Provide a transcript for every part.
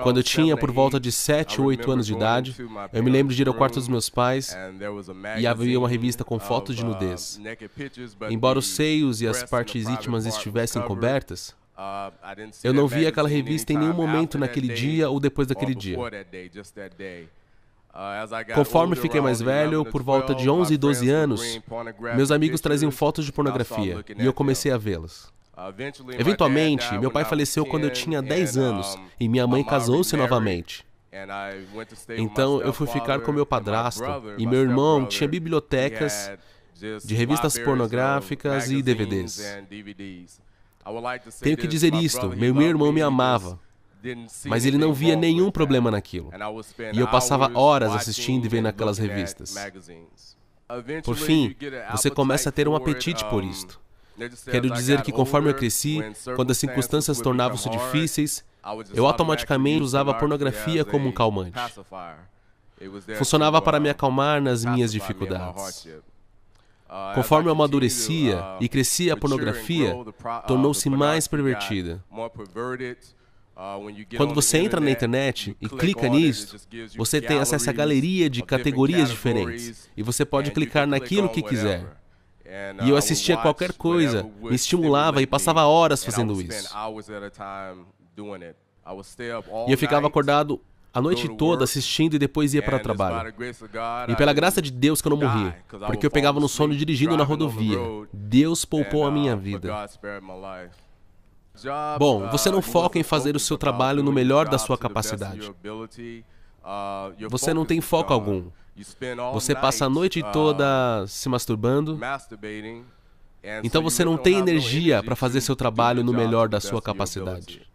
Quando eu tinha por volta de 7 ou 8 anos de idade, eu me lembro de ir ao quarto dos meus pais e havia uma revista com fotos de nudez. Embora os seios e as partes íntimas estivessem cobertas, eu não via aquela revista em nenhum momento naquele dia ou depois daquele dia. Conforme fiquei mais velho, por volta de 11 e 12 anos, meus amigos traziam fotos de pornografia e eu comecei a vê-las. Eventualmente, meu pai faleceu quando eu tinha 10 anos e minha mãe casou-se novamente. Então, eu fui ficar com meu padrasto e meu irmão tinha bibliotecas de revistas pornográficas e DVDs. Tenho que dizer isto, meu irmão me amava, mas ele não via nenhum problema naquilo. E eu passava horas assistindo e vendo aquelas revistas. Por fim, você começa a ter um apetite por isto. Quero dizer que conforme eu cresci, quando as circunstâncias tornavam-se difíceis, eu automaticamente usava a pornografia como um calmante. Funcionava para me acalmar nas minhas dificuldades. Conforme eu amadurecia e crescia, a pornografia tornou-se mais pervertida. Quando você entra na internet e clica nisto, você tem acesso a galeria de categorias diferentes e você pode clicar naquilo que quiser. E eu assistia qualquer coisa, me estimulava e passava horas fazendo isso. E eu ficava acordado a noite toda assistindo e depois ia para o trabalho. E pela graça de Deus que eu não morri, porque eu pegava no sono dirigindo na rodovia. Deus poupou a minha vida. Bom, você não foca em fazer o seu trabalho no melhor da sua capacidade. Você não tem foco algum. Você passa a noite toda se masturbando. Então você não tem energia para fazer seu trabalho no melhor da sua capacidade.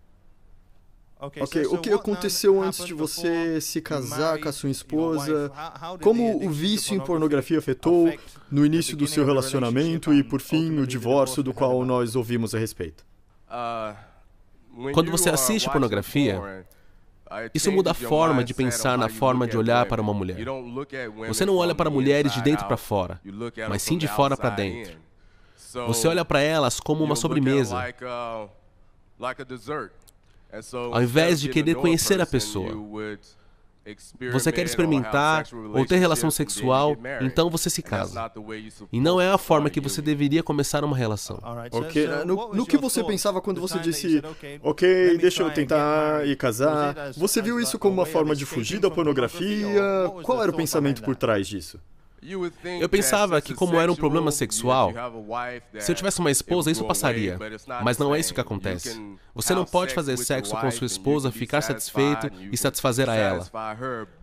Ok, o que aconteceu antes de você se casar com a sua esposa? Como o vício em pornografia afetou no início do seu relacionamento e, por fim, o divórcio do qual nós ouvimos a respeito? Quando você assiste pornografia, isso muda a forma de pensar na forma de olhar para uma mulher. Você não olha para mulheres de dentro para fora, mas sim de fora para dentro. Você olha para elas como uma sobremesa, ao invés de querer conhecer a pessoa. Você quer experimentar ou ter relação sexual, então você se casa. E não é a forma que você deveria começar uma relação. Ok, no que você pensava quando você disse, ok, deixa eu tentar e casar? Você viu isso como uma forma de fugir da pornografia? Qual era o pensamento por trás disso? Eu pensava que como era um problema sexual, se eu tivesse uma esposa, isso passaria. Mas não é isso que acontece. Você não pode fazer sexo com sua esposa, ficar satisfeito e satisfazer a ela.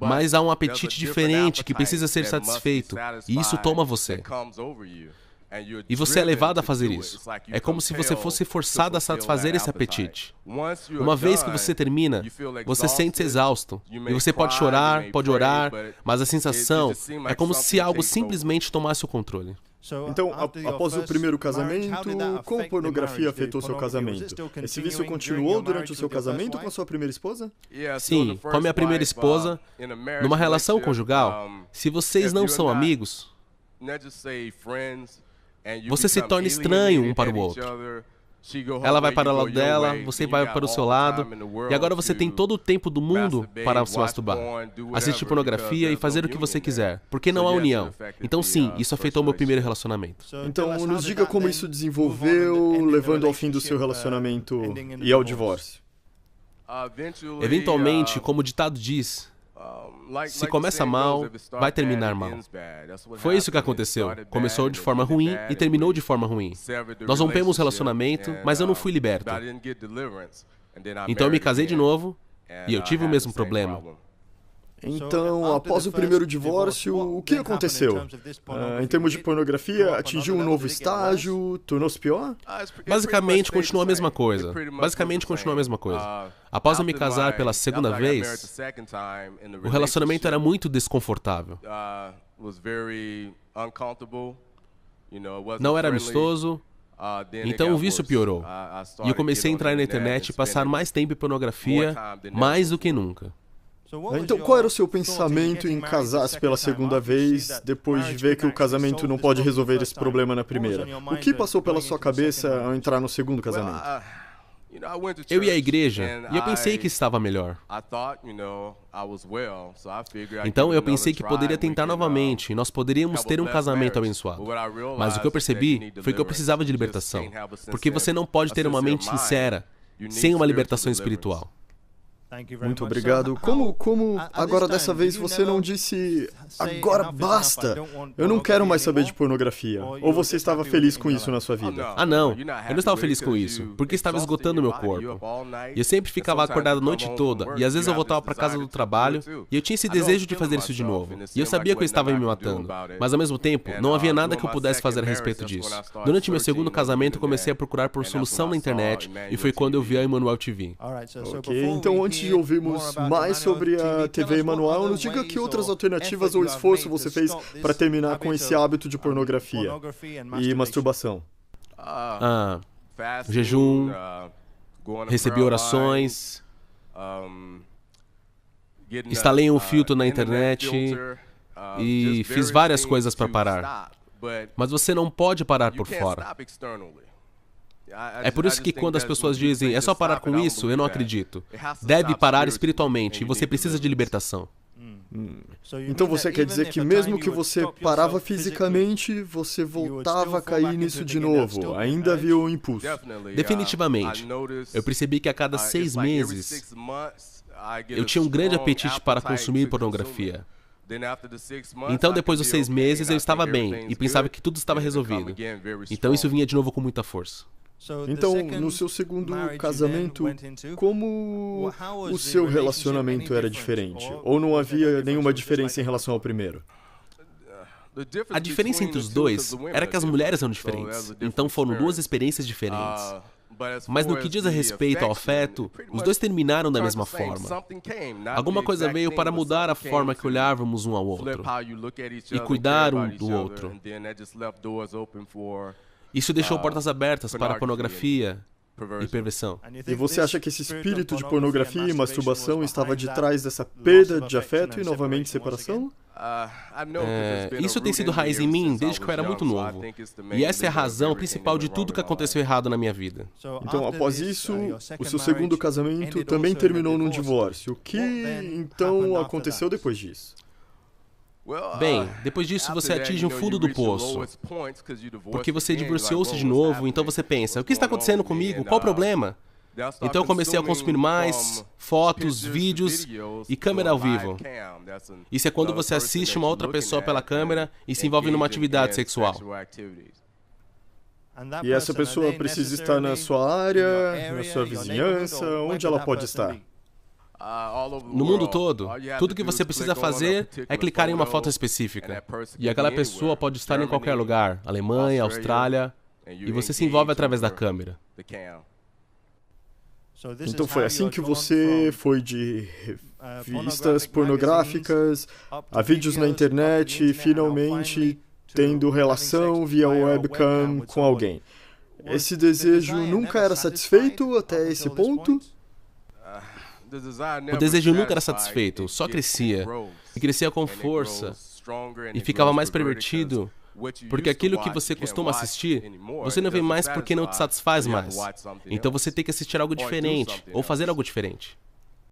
Mas há um apetite diferente que precisa ser satisfeito, e isso toma você. E você é levado a fazer isso. É como se você fosse forçado a satisfazer esse apetite. Uma vez que você termina, você sente-se exausto. E você pode chorar, pode orar, mas a sensação é como se algo simplesmente tomasse o controle. Então, após o primeiro casamento, como a pornografia afetou seu casamento? Esse vício continuou durante o seu casamento com a sua primeira esposa? Sim, com a minha primeira esposa, numa relação conjugal, se vocês não são amigos, você se torna estranho um para o outro. Ela vai para o lado dela, você vai para o seu lado, e agora você tem todo o tempo do mundo para se masturbar, assistir pornografia e fazer o que você quiser, porque não há união. Então sim, isso afetou meu primeiro relacionamento. Então, nos diga como isso desenvolveu, levando ao fim do seu relacionamento e ao divórcio. Eventualmente, como o ditado diz, se começa mal, vai terminar mal. Foi isso que aconteceu. Começou de forma ruim e terminou de forma ruim. Nós rompemos o relacionamento, mas eu não fui liberto. Então eu me casei de novo e eu tive o mesmo problema. Então, após o primeiro divórcio, o que aconteceu? Em termos de pornografia, atingiu um novo estágio? Tornou-se pior? Basicamente, continuou a mesma coisa. Após eu me casar pela segunda vez, o relacionamento era muito desconfortável. Não era amistoso, então o vício piorou. E eu comecei a entrar na internet e passar mais tempo em pornografia, mais do que nunca. Então, qual era o seu pensamento em casar-se pela segunda vez, depois de ver que o casamento não pode resolver esse problema na primeira? O que passou pela sua cabeça ao entrar no segundo casamento? Eu ia à igreja e eu pensei que estava melhor. Então eu pensei que poderia tentar novamente e nós poderíamos ter um casamento abençoado. Mas o que eu percebi foi que eu precisava de libertação, porque você não pode ter uma mente sincera sem uma libertação espiritual. Muito obrigado. Como agora dessa vez você não disse, agora basta, eu não quero mais saber de pornografia? Ou você estava feliz com isso na sua vida? Não, eu não estava feliz com isso, porque estava esgotando meu corpo. E eu sempre ficava acordado a noite toda, e às vezes eu voltava para casa do trabalho, e eu tinha esse desejo de fazer isso de novo. E eu sabia que eu estava me matando, mas ao mesmo tempo, não havia nada que eu pudesse fazer a respeito disso. Durante meu segundo casamento, eu comecei a procurar por solução na internet, e foi quando eu vi a Emmanuel TV. Ok, então antes de ouvirmos mais sobre a TV Emmanuel, nos diga que outras alternativas ou esforço você fez para terminar com esse hábito de pornografia e masturbação. Jejum, recebi orações, instalei um filtro na internet e fiz várias coisas para parar. Mas você não pode parar por fora. É por isso que quando as pessoas dizem, é só parar com isso, eu não acredito. Deve parar espiritualmente e você precisa de libertação. Então você quer dizer que mesmo que você parava fisicamente, você voltava a cair nisso de novo? Ainda havia o impulso? Definitivamente. Eu percebi que a cada 6 meses, eu tinha um grande apetite para consumir pornografia. Então, depois dos 6 meses, eu estava bem e pensava que tudo estava resolvido. Então, isso vinha de novo com muita força. Então, no seu segundo casamento, como o seu relacionamento era diferente? Ou não havia nenhuma diferença em relação ao primeiro? A diferença entre os dois era que as mulheres eram diferentes. Então, foram 2 experiências diferentes. Mas no que diz a respeito ao afeto, os dois terminaram da mesma forma. Alguma coisa veio para mudar a forma que olhávamos um ao outro e cuidar um do outro. Isso deixou portas abertas para a pornografia e perversão. E você acha que esse espírito de pornografia e masturbação estava de trás dessa perda de afeto e novamente separação? Isso tem sido raiz em mim desde que eu era muito novo. E essa é a razão principal de tudo que aconteceu errado na minha vida. Então, após isso, o seu segundo casamento também terminou num divórcio. O que, então, aconteceu depois disso? Bem, depois disso você atinge o fundo do poço, porque você divorciou-se de novo, então você pensa, o que está acontecendo comigo? Qual o problema? Então eu comecei a consumir mais fotos, vídeos e câmera ao vivo. Isso é quando você assiste uma outra pessoa pela câmera e se envolve numa atividade sexual. E essa pessoa precisa estar na sua área, na sua vizinhança, onde ela pode estar? No mundo todo, tudo que você precisa fazer é clicar em uma foto específica. E aquela pessoa pode estar em qualquer lugar, Alemanha, Austrália, e você se envolve através da câmera. Então foi assim que você foi de revistas pornográficas a vídeos na internet e finalmente tendo relação via webcam com alguém. Esse desejo nunca era satisfeito até esse ponto? O desejo nunca era satisfeito, só crescia. E crescia com força. E ficava mais pervertido, porque aquilo que você costuma assistir, você não vê mais porque não te satisfaz mais. Então você tem que assistir algo diferente, ou fazer algo diferente.